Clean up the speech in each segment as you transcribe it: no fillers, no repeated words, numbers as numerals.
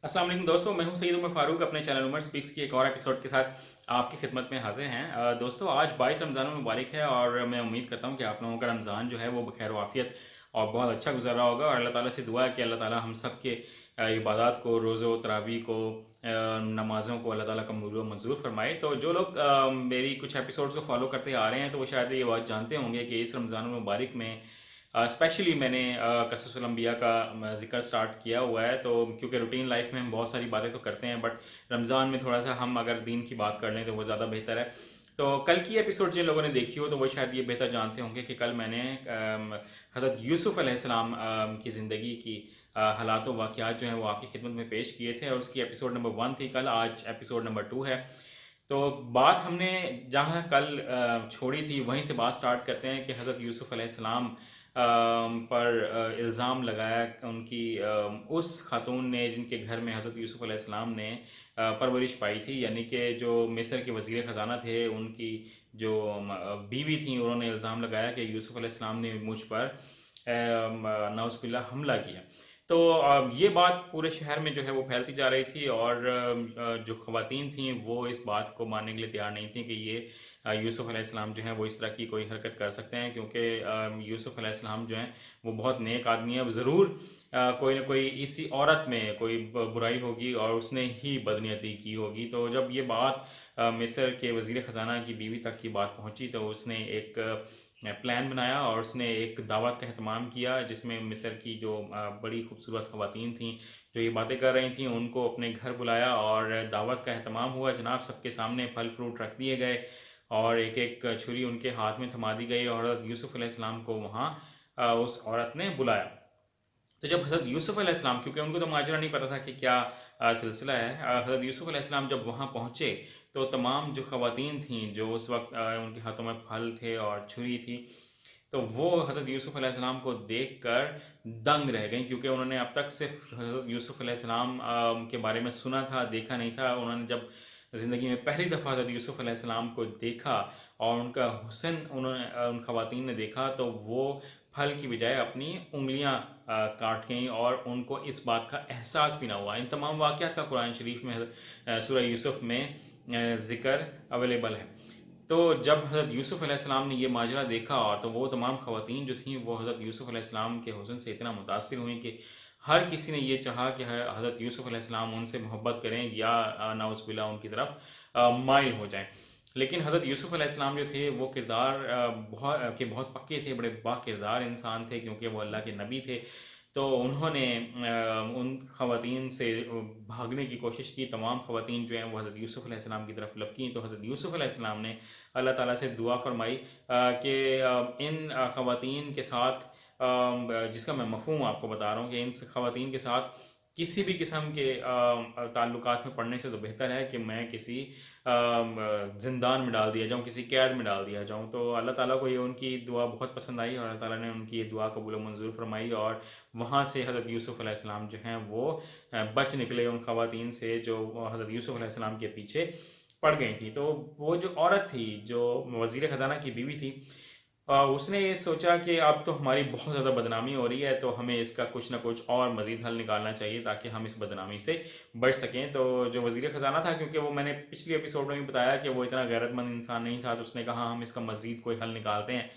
अस्सलाम वालेकुम दोस्तों, मैं हूं सईद उमर फारूक अपने चैनल उमर स्पीक्स की एक और एपिसोड के साथ आपकी खिदमत में हाजिर हैं। दोस्तों, आज 22 रमज़ान मुबारक है और मैं उम्मीद करता हूं कि आप लोगों का रमज़ान जो है वो बखैर वाफियत और बहुत अच्छा गुजर रहा होगा। और अल्लाह ताला से दुआ है कि अल्लाह ताला हम सब के इबादत को, रोज़ो तरावी को, नमाज़ों को अल्लाह ताला कबूल व मंजूर फरमाए। तो जो लोग मेरी कुछ एपिसोड्स को फॉलो करते आ रहे हैं तो वो शायद ये बात जानते होंगे कि इस रमज़ान मुबारक में स्पेशली मैंने कससुल अंबिया का ज़िक्र स्टार्ट किया हुआ है। तो क्योंकि रूटीन लाइफ में हम बहुत सारी बातें तो करते हैं, बट रमज़ान में थोड़ा सा हम अगर दीन की बात कर लें तो वो ज़्यादा बेहतर है। तो कल की एपिसोड जिन लोगों ने देखी हो तो वो शायद ये बेहतर जानते होंगे कि कल मैंने हज़रत यूसुफ़ अलैहिस्सलाम की ज़िंदगी की हालात व वाक़यात जो हैं वो आपकी खिदमत में पेश किए थे और उसकी एपिसोड नंबर 1 थी कल। आज एपिसोड नंबर 2 है। तो बात हमने जहाँ कल छोड़ी थी वहीं से बात स्टार्ट करते हैं कि हज़रत यूसुफ़ अलैहिस्सलाम पर इल्ज़ाम लगाया उनकी उस खातून ने जिनके घर में हज़रत यूसुफ़ अलैहिस्सलाम ने परवरिश पाई थी, यानी कि जो मिस्र के वज़ीर ख़जाना थे उनकी जो बीवी थी। उन्होंने इल्ज़ाम लगाया कि यूसुफ़ अलैहिस्सलाम ने मुझ पर नाउज़ुबिल्लाह हमला किया। तो ये बात पूरे शहर में जो है वो फैलती जा रही थी और जो ख़वातीन थीं वो इस बात को मानने के लिए तैयार नहीं थी कि ये यूसुफ़ अलैहिस्सलाम जो हैं वो इस तरह की कोई हरकत कर सकते हैं, क्योंकि यूसुफ़ अलैहिस्सलाम जो हैं वो बहुत नेक आदमी है। ज़रूर कोई ना कोई इसी औरत में कोई बुराई होगी और उसने ही बदनीयती की होगी। तो जब ये बात मिस्र के वज़ीर ख़जाना की बीवी तक की बात पहुंची तो उसने एक प्लान बनाया और उसने एक दावत का अहतमाम किया जिसमें मिस्र की जो बड़ी खूबसूरत ख़वातीन थीं जो ये बातें कर रही थीं उनको अपने घर बुलाया और दावत का अहतमाम हुआ। जनाब, सबके सामने फल फ्रूट रख दिए गए और एक एक छुरी उनके हाथ में थमा दी गई और हज़रत यूसुफ़ अलैहिस्सलाम को वहाँ उस औरत ने बुलाया। तो जब हज़रत यूसुफ़ अलैहिस्सलाम, क्योंकि उनको तो माजरा नहीं पता था कि क्या सिलसिला है, हज़रत यूसुफ़ अलैहिस्सलाम जब वहाँ पहुँचे तो तमाम जो ख़वातीन थीं जो उस वक्त उनके हाथों में फल थे और छुरी थी, तो वो हज़रत यूसुफ़ अलैहिस्सलाम को देखकर दंग रह गईं, क्योंकि उन्होंने अब तक सिर्फ हज़रत यूसुफ़ अलैहिस्सलाम के बारे में सुना था, देखा नहीं था। उन्होंने जब ज़िंदगी में पहली दफ़ा हज़रत यूसुफ़ अलैहिस्सलाम को देखा और उनका हुस्न उन्होंने उन ख़वातीन ने देखा तो वो फल की बजाय अपनी उँगलियाँ काट गईं और उनको इस बात का एहसास भी ना हुआ। इन तमाम वाक़यात का कुरान शरीफ में सूरह यूसुफ़ में ज़िक्र अवेलेबल है। तो जब हज़रत यूसुफ़ अलैहिस्सलाम ने ये माजरा देखा और तो वो तमाम ख़वातीन जो थीं वो हज़रत यूसुफ़ अलैहिस्सलाम के हुस्न से इतना मुतासिर हुईं कि हर किसी ने ये चाहा कि हज़रत यूसुफ़ अलैहिस्सलाम उनसे मोहब्बत करें या नाउज़ुबिल्लाह उनकी तरफ माइल हो जाएँ। लेकिन हज़रत यूसुफ़ अलैहिस्सलाम जो थे वो किरदार बहुत पक्के थे, बड़े बाकिरदार इंसान थे, क्योंकि वो अल्लाह के नबी थे। तो उन्होंने उन ख़वातीन से भागने की कोशिश की। तमाम ख़वातीन जो हैं वो हज़रत यूसुफ़ अलैहिस्सलाम की तरफ लपकीं। तो हज़रत यूसुफ़ अलैहिस्सलाम ने अल्लाह ताला से दुआ फरमाई कि इन ख़वातीन के साथ जिसका मैं मफ़हूम आपको बता रहा हूँ कि इन ख़वातीन के साथ किसी भी किस्म के ताल्लुकात में पड़ने से तो बेहतर है कि मैं किसी ज़िंदान में डाल दिया जाऊँ, किसी कैद में डाल दिया जाऊँ। तो अल्लाह ताला को ये उनकी दुआ बहुत पसंद आई और अल्लाह ताला ने उनकी ये दुआ कबूल मंजूर फरमाई और वहाँ से हज़रत यूसुफ़ अलैहिस्सलाम जो हैं वो बच निकले उन ख़वातीन से जो हज़रत यूसुफ़ अलैहिस्सलाम के पीछे पड़ गई थी। तो वो जो औरत थी जो वज़ीर ख़जाना की बीवी थी, उसने ये सोचा कि अब तो हमारी बहुत ज़्यादा बदनामी हो रही है, तो हमें इसका कुछ ना कुछ और मज़ीद हल निकालना चाहिए ताकि हम इस बदनामी से बच सकें। तो जो वज़ीर ख़जाना था, क्योंकि वो मैंने पिछली एपिसोड में भी बताया कि वो इतना गैरतमंद इंसान नहीं था, तो उसने कहा हम इसका मज़ीद कोई हल निकालते हैं।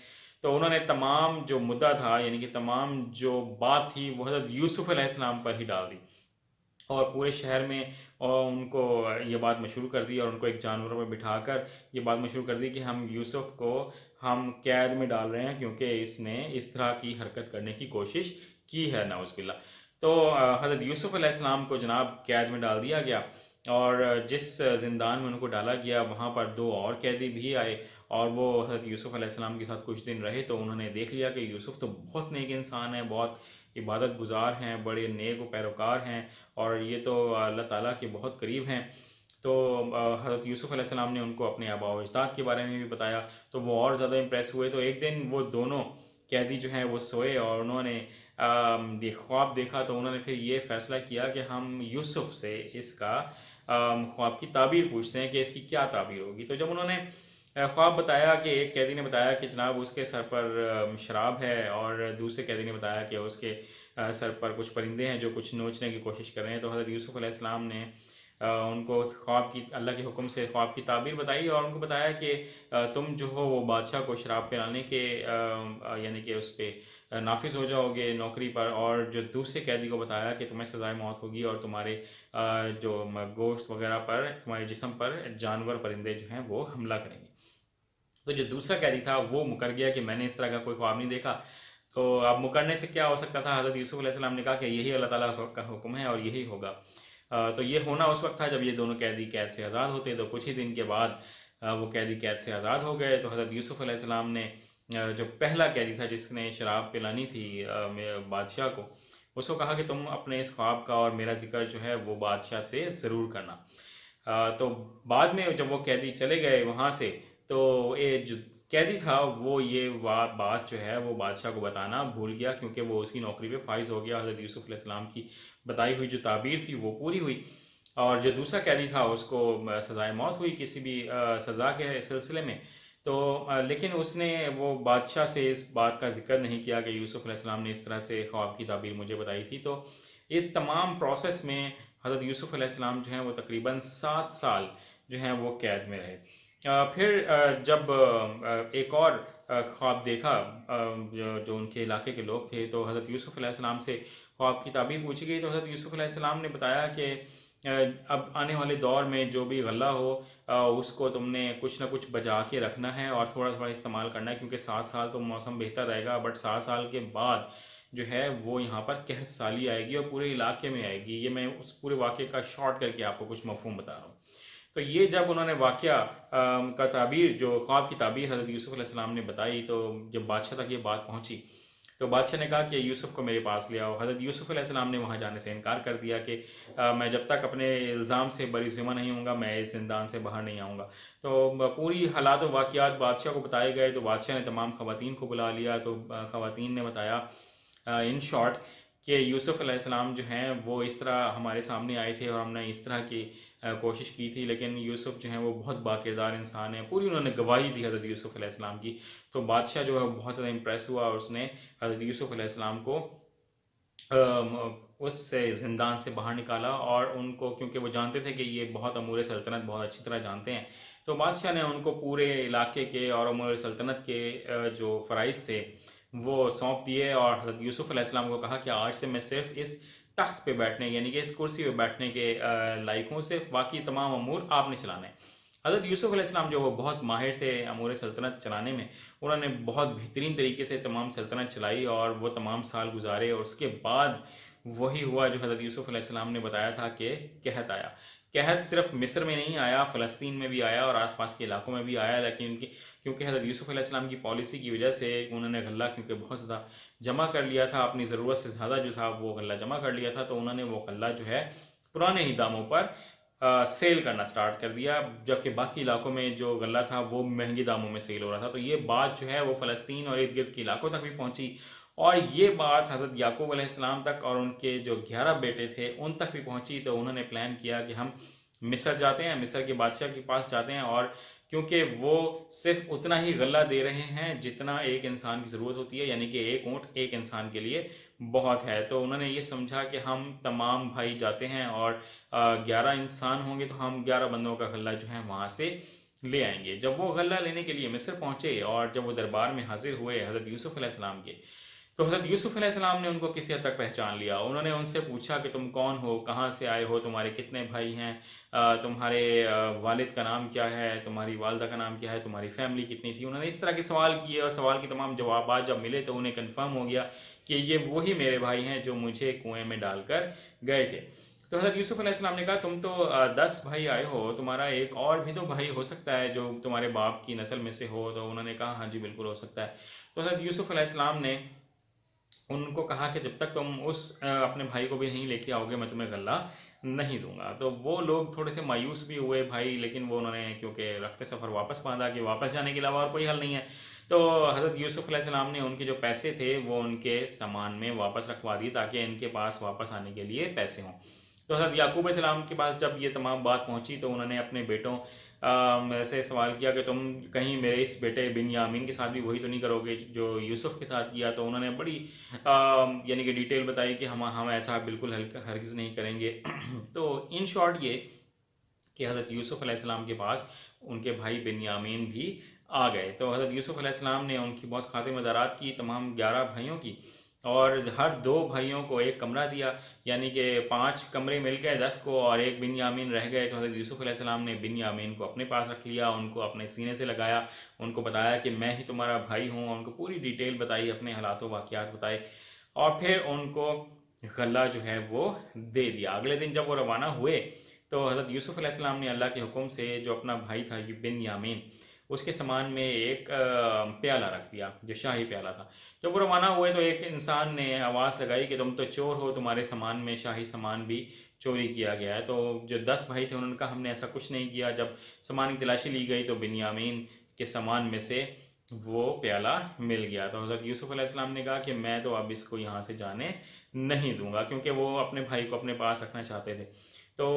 तो उन्होंने तमाम जो मुद्दा था, यानी कि तमाम जो बात थी वो हज़रत यूसुफ़ अलैहिस्सलाम पर ही डाल दी और पूरे शहर में उनको ये बात मशहूर कर दी और उनको एक जानवर में बिठाकर ये बात मशहूर कर दी कि हम यूसुफ को हम कैद में डाल रहे हैं क्योंकि इसने इस तरह की हरकत करने की कोशिश की है, नाउज़ुबिल्लाह। तो हज़रत यूसुफ अलैहिस्सलाम को जनाब कैद में डाल दिया गया और जिस ज़िंदान में उनको डाला गया वहाँ पर दो और कैदी भी आए और वो हज़रत यूसुफ अलैहिस्सलाम के साथ कुछ दिन रहे। तो उन्होंने देख लिया कि यूसुफ तो बहुत नेक इंसान है, बहुत इबादत गुजार हैं, बड़े नेक व पैरोकार हैं और ये तो अल्लाह ताला के बहुत करीब हैं। तो हज़रत यूसुफ़ अलैहिस्सलाम ने उनको अपने आबा व अजदाद के बारे में भी बताया, तो वो और ज़्यादा इम्प्रेस हुए। तो एक दिन वो दोनों कैदी जो हैं वो सोए और उन्होंने ये ख्वाब देखा। तो उन्होंने फिर ये फ़ैसला किया कि हम यूसुफ़ से इसका ख्वाब की ताबीर पूछते हैं कि इसकी क्या ताबीर होगी। तो जब उन्होंने ख्वाब बताया कि एक कैदी ने बताया कि जनाब उसके सर पर शराब है और दूसरे कैदी ने बताया कि उसके सर पर कुछ परिंदे हैं जो कुछ नोचने की कोशिश कर रहे हैं। तो हज़रत यूसुफ़ अलैहिस्सलाम ने उनको ख्वाब की, अल्लाह के हुक्म से ख्वाब की ताबीर बताई और उनको बताया कि तुम जो हो वो बादशाह को शराब पिलाने के यानी कि उस पर नाफिज हो जाओगे नौकरी पर, और जो दूसरे कैदी को बताया कि तुम्हें सज़ाए मौत होगी और तुम्हारे जो गोश्त वगैरह पर, तुम्हारे जिस्म पर जानवर परिंदे जो हैं वो हमला करेंगे। तो जो दूसरा कैदी था वो मुकर गया कि मैंने इस तरह का कोई ख्वाब नहीं देखा। तो अब मुकरने से क्या हो सकता था? हज़रत यूसुफ़ अलैहिस्सलाम ने कहा कि यही अल्लाह ताला का हुक्म है और यही होगा। तो ये होना उस वक्त था जब ये दोनों कैदी कैद से आज़ाद होते। तो कुछ ही दिन के बाद वो कैदी कैद से आज़ाद हो गए। तो हज़रत यूसुफ़ अलैहिस्सलाम ने जो पहला कैदी था जिसने शराब पिलानी थी बादशाह को, उसको कहा कि तुम अपने इस ख्वाब का और मेरा जिक्र जो है वो बादशाह से ज़रूर करना। तो बाद में जब वो कैदी चले गए वहाँ से, तो ये जो कैदी था वो ये बात जो है वो बादशाह को बताना भूल गया, क्योंकि वो उसकी नौकरी पे फाइज हो गया। हज़रत यूसुफ़ अलैहिस्सलाम की बताई हुई जो ताबीर थी वो पूरी हुई, और जो दूसरा कैदी था उसको सज़ाए मौत हुई किसी भी सज़ा के सिलसिले में। तो लेकिन उसने वो बादशाह से इस बात का जिक्र नहीं किया कि यूसुफ़ अलैहिस्सलाम ने इस तरह से ख्वाब की ताबीर मुझे बताई थी। तो इस तमाम प्रोसेस में हज़रत यूसुफ़ अलैहिस्सलाम जो हैं वो तकरीबन 7 साल जो हैं वो कैद में रहे। फिर जब एक और ख्वाब देखा, जो जो उनके इलाके के लोग थे, तो हज़रत यूसुफ़ अलैहिस्सलाम से ख्वाब की ताबीर पूछी गई। तो हज़रत यूसुफ़ अलैहिस्सलाम ने बताया कि अब आने वाले दौर में जो भी गल्ला हो उसको तुमने कुछ ना कुछ बचा के रखना है और थोड़ा थोड़ा इस्तेमाल करना है, क्योंकि 7 साल तो मौसम बेहतर रहेगा, बट 7 साल के बाद जो है वो यहाँ पर कहत साली आएगी और पूरे इलाके में आएगी। ये मैं उस पूरे वाक़े का शॉर्ट करके आपको कुछ मफ़हूम बता रहा हूँ। तो ये जब उन्होंने वाक़या का ताबीर, जो ख्वाब की ताबीर हज़रत यूसुफ़ अलैहिस्सलाम ने बताई, तो जब बादशाह तक ये बात पहुँची तो बादशाह ने कहा कि यूसुफ़ को मेरे पास ले आओ। हज़रत यूसुफ़ अलैहिस्सलाम ने वहाँ जाने से इनकार कर दिया कि मैं जब तक अपने इल्ज़ाम से बरी-ज़िम्मा नहीं होऊंगा मैं इस ज़िंदान से बाहर नहीं आऊँगा। तो पूरी हालात व वाक़ियात बादशाह को बताए गए। तो बादशाह ने तमाम ख़वातीन को बुला लिया। तो ख़वातीन ने बताया इन शॉर्ट कि यूसुफ़ अलैहिस्सलाम जो हैं वो इस तरह हमारे सामने आए थे और हमने इस तरह की कोशिश की थी, लेकिन यूसुफ़ जो हैं वो बहुत बाकिरदार इंसान है। पूरी उन्होंने गवाही दी हज़रत यूसुफ़ अलैहिस्सलाम की। तो बादशाह जो है बहुत ज़्यादा इम्प्रेस हुआ और उसने हज़रत यूसुफ़ अलैहिस्सलाम को उस ज़िंदान से बाहर निकाला, और उनको, क्योंकि वो जानते थे कि ये बहुत अमूर सल्तनत बहुत अच्छी तरह जानते हैं, तो बादशाह ने उनको पूरे इलाके के और अमूर सल्तनत के जो फ़राइज़ थे वो सौंप दिए। और हज़रत यूसुफ़ अलैहिस्सलाम को कहा कि आज से मैं सिर्फ इस तख्त पे बैठने, यानी कि इस कुर्सी पे बैठने के लायक हूँ, सिर्फ बाकी तमाम अमूर आपने चलाने हैं। हज़रत यूसुफ़ अलैहिस्सलाम जो वो बहुत माहिर थे अमूर सल्तनत चलाने में, उन्होंने बहुत बेहतरीन तरीके से तमाम सल्तनत चलाई और वो तमाम साल गुजारे, और उसके बाद वही हुआ जो हज़रत यूसुफ़ अलैहिस्सलाम ने बताया था कि कहत आया। कहत सिर्फ मिस्र में नहीं आया, फ़लस्तीन में भी आया और आसपास के इलाकों में भी आया, लेकिन उनकी, क्योंकि हज़रत यूसुफ़ अलैहिस्सलाम की पॉलिसी की वजह से उन्होंने गल्ला क्योंकि बहुत ज़्यादा जमा कर लिया था, अपनी ज़रूरत से ज़्यादा जो था वो गल्ला जमा कर लिया था, तो उन्होंने वो गल्ला जो है पुराने ही दामों पर सेल करना स्टार्ट कर दिया, जबकि बाकी इलाकों में जो गल्ला था वो महंगे दामों में सेल हो रहा था। तो ये बात जो है वो फ़लस्तीन और इर्द गिर्द के इलाकों तक भी पहुंची, और ये बात हज़रत याकूब अलैहिस्सलाम तक और उनके जो 11 बेटे थे उन तक भी पहुंची। तो उन्होंने प्लान किया कि हम मिस्र जाते हैं, मिस्र के बादशाह के पास जाते हैं, और क्योंकि वो सिर्फ उतना ही गल्ला दे रहे हैं जितना एक इंसान की ज़रूरत होती है, यानी कि एक ऊँट एक इंसान के लिए बहुत है। तो उन्होंने ये समझा कि हम तमाम भाई जाते हैं और 11 इंसान होंगे तो हम 11 बंदों का गल्ला जो है वहाँ से ले आएंगे। जब वो गल्ला लेने के लिए मिस्र पहुँचे और जब वो दरबार में हाजिर हुए हज़रत यूसुफ़ अलैहिस्सलाम के, तो हज़रत यूसुफ़ अलैहिस्सलाम ने उनको किसी हद तक पहचान लिया। उन्होंने उनसे पूछा कि तुम कौन हो, कहाँ से आए हो, तुम्हारे कितने भाई हैं, तुम्हारे वालिद का नाम क्या है, तुम्हारी वालदा का नाम क्या है, तुम्हारी फैमिली कितनी थी। उन्होंने इस तरह के सवाल किए और सवाल के तमाम जवाब जब मिले तो उन्हें कन्फर्म हो गया कि ये वही मेरे भाई हैं जो मुझे कुएं में डालकर गए थे। तो हज़रत यूसुफ़ अलैहिस्सलाम ने कहा तुम तो 10 भाई आए हो, तुम्हारा एक और भी तो भाई हो सकता है जो तुम्हारे बाप की नस्ल में से हो। तो उन्होंने कहा हाँ जी बिल्कुल हो सकता है। तो हज़रत यूसुफ़ अलैहिस्सलाम ने उनको कहा कि जब तक तुम उस अपने भाई को भी नहीं लेके आओगे मैं तुम्हें गल्ला नहीं दूंगा। तो वो लोग थोड़े से मायूस भी हुए भाई, लेकिन वो उन्होंने क्योंकि रखते सफ़र वापस बांधा कि वापस जाने के अलावा और कोई हल नहीं है, तो हज़रत यूसुफ़ अलैहिस्सलाम ने उनके जो पैसे थे वो उनके सामान में वापस रखवा दिए ताकि इनके पास वापस आने के लिए पैसे हों। تو حضرت یعقوب علیہ السلام کے پاس جب یہ تمام بات پہنچی تو انہوں نے اپنے بیٹوں سے سوال کیا کہ تم کہیں میرے اس بیٹے بنیامین کے ساتھ بھی وہی تو نہیں کرو گے جو یوسف کے ساتھ کیا؟ تو انہوں نے بڑی یعنی کہ ڈیٹیل بتائی کہ ہم ایسا بالکل ہرگز نہیں کریں گے۔ تو ان شارٹ یہ کہ حضرت یوسف علیہ السلام کے پاس ان کے بھائی بنیامین بھی آ گئے۔ تو حضرت یوسف علیہ السلام نے ان کی بہت خاطر مدارات کی تمام 11 بھائیوں کی، اور ہر 2 بھائیوں کو ایک کمرہ دیا، یعنی کہ 5 کمرے مل گئے 10 کو، اور ایک بنیامین رہ گئے۔ تو حضرت یوسف علیہ السلام نے بنیامین کو اپنے پاس رکھ لیا، ان کو اپنے سینے سے لگایا، ان کو بتایا کہ میں ہی تمہارا بھائی ہوں، اور ان کو پوری ڈیٹیل بتائی، اپنے حالات و واقعات بتائے، اور پھر ان کو غلہ جو ہے وہ دے دیا۔ اگلے دن جب وہ روانہ ہوئے تو حضرت یوسف علیہ السلام نے اللہ کے حکم سے جو اپنا بھائی تھا بنیامین، اس کے سامان میں ایک پیالہ رکھ دیا جو شاہی پیالہ تھا۔ جب وہ روانہ ہوئے تو ایک انسان نے آواز لگائی کہ تم تو چور ہو، تمہارے سامان میں شاہی سامان بھی چوری کیا گیا ہے۔ تو جو 10 بھائی تھے انہوں نے کہا ہم نے ایسا کچھ نہیں کیا۔ جب سامان کی تلاشی لی گئی تو بنیامین کے سامان میں سے وہ پیالہ مل گیا۔ تو حضرت یوسف علیہ السلام نے کہا کہ میں تو اب اس کو یہاں سے جانے نہیں دوں گا، کیونکہ وہ اپنے بھائی کو اپنے پاس رکھنا چاہتے تھے۔ تو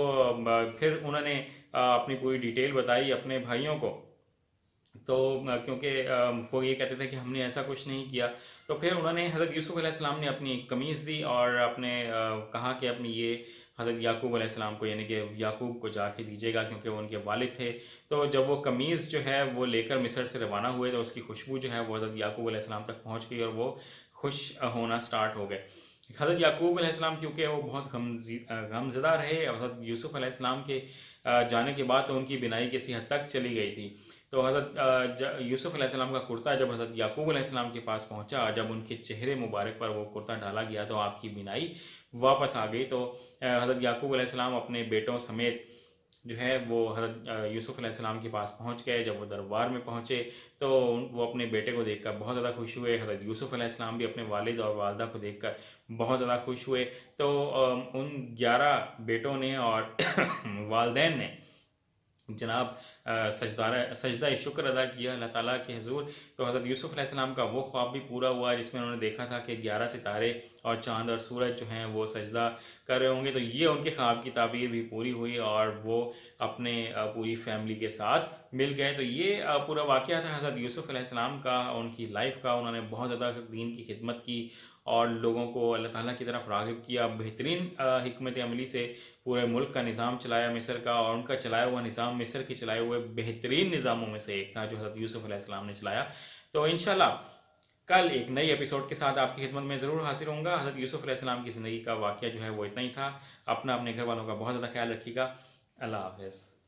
پھر انہوں نے اپنی پوری ڈیٹیل بتائی اپنے بھائیوں کو، تو کیونکہ وہ یہ کہتے تھے کہ ہم نے ایسا کچھ نہیں کیا۔ تو پھر انہوں نے حضرت یوسف علیہ السلام نے اپنی ایک قمیص دی اور اپنے کہا کہ اپنی یہ حضرت یعقوب علیہ السلام کو، یعنی کہ یعقوب کو جا کے دیجیے گا، کیونکہ وہ ان کے والد تھے۔ تو جب وہ قمیص جو ہے وہ لے کر مصر سے روانہ ہوئے تو اس کی خوشبو جو ہے وہ حضرت یعقوب علیہ السلام تک پہنچ گئی، اور وہ خوش ہونا سٹارٹ ہو گئے۔ حضرت یعقوب علیہ السلام کیونکہ وہ بہت غمزدہ رہے حضرت یوسف علیہ السلام کے جانے کے بعد، تو ان کی بینائی کسی حد تک چلی گئی تھی۔ تو حضرت یوسف علیہ السلام کا کرتا جب حضرت یعقوب علیہ السلام کے پاس پہنچا، جب ان کے چہرے مبارک پر وہ کرتا ڈالا گیا تو آپ کی بینائی واپس آ گئی۔ تو حضرت یعقوب علیہ السلام اپنے بیٹوں سمیت جو ہے وہ حضرت یوسف علیہ السلام کے پاس پہنچ گئے۔ جب وہ دربار میں پہنچے تو وہ اپنے بیٹے کو دیکھ کر بہت زیادہ خوش ہوئے۔ حضرت یوسف علیہ السلام بھی اپنے والد اور والدہ کو دیکھ کر بہت زیادہ خوش ہوئے۔ تو ان 11 بیٹوں نے اور والدین نے جناب سجدہ شکر ادا کیا اللہ تعالیٰ کے حضور۔ تو حضرت یوسف علیہ السلام کا وہ خواب بھی پورا ہوا جس میں انہوں نے دیکھا تھا کہ 11 ستارے اور چاند اور سورج جو ہیں وہ سجدہ کر رہے ہوں گے۔ تو یہ ان کے خواب کی تعبیر بھی پوری ہوئی اور وہ اپنے پوری فیملی کے ساتھ مل گئے۔ تو یہ پورا واقعہ تھا حضرت یوسف علیہ السلام کا، ان کی لائف کا۔ انہوں نے بہت زیادہ دین کی خدمت کی اور لوگوں کو اللہ تعالیٰ کی طرف راغب کیا، بہترین حکمت عملی سے پورے ملک کا نظام چلایا مصر کا، اور ان کا چلایا ہوا نظام مصر کے چلائے ہوئے بہترین نظاموں میں سے ایک تھا جو حضرت یوسف علیہ السلام نے چلایا۔ تو انشاءاللہ کل ایک نئی ایپیسوڈ کے ساتھ آپ کی خدمت میں ضرور حاضر ہوں گا۔ حضرت یوسف علیہ السلام کی زندگی کا واقعہ جو ہے وہ اتنا ہی تھا۔ اپنا اپنے گھر والوں کا بہت زیادہ خیال رکھیے گا۔ اللہ حافظ۔